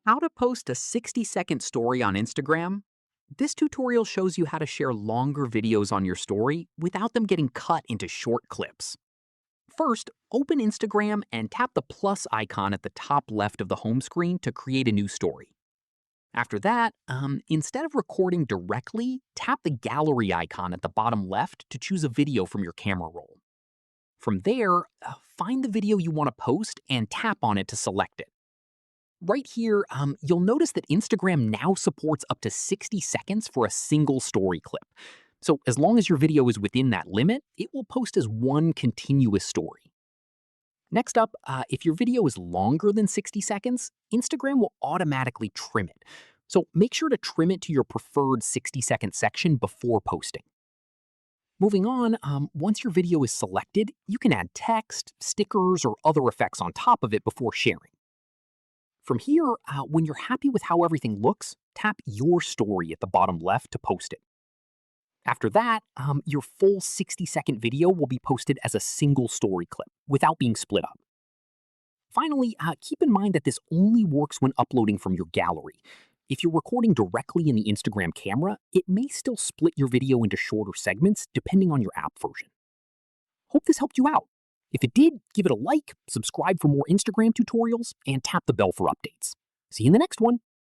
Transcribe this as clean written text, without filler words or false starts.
How to post a 60-second story on Instagram? This tutorial shows you how to share longer videos on your story without them getting cut into short clips. First, open Instagram and tap the plus icon at the top left of the home screen to create a new story. After that, instead of recording directly, tap the gallery icon at the bottom left to choose a video from your camera roll. From there, find the video you want to post and tap on it to select it. Right here, you'll notice that Instagram now supports up to 60 seconds for a single story clip. So as long as your video is within that limit, it will post as one continuous story. Next up, if your video is longer than 60 seconds, Instagram will automatically trim it. So make sure to trim it to your preferred 60-second section before posting. Moving on, once your video is selected, you can add text, stickers, or other effects on top of it before sharing. From here, when you're happy with how everything looks, tap Your Story at the bottom left to post it. After that, your full 60-second video will be posted as a single story clip without being split up. Finally, keep in mind that this only works when uploading from your gallery. If you're recording directly in the Instagram camera, it may still split your video into shorter segments depending on your app version. Hope this helped you out. If it did, give it a like, subscribe for more Instagram tutorials, and tap the bell for updates. See you in the next one.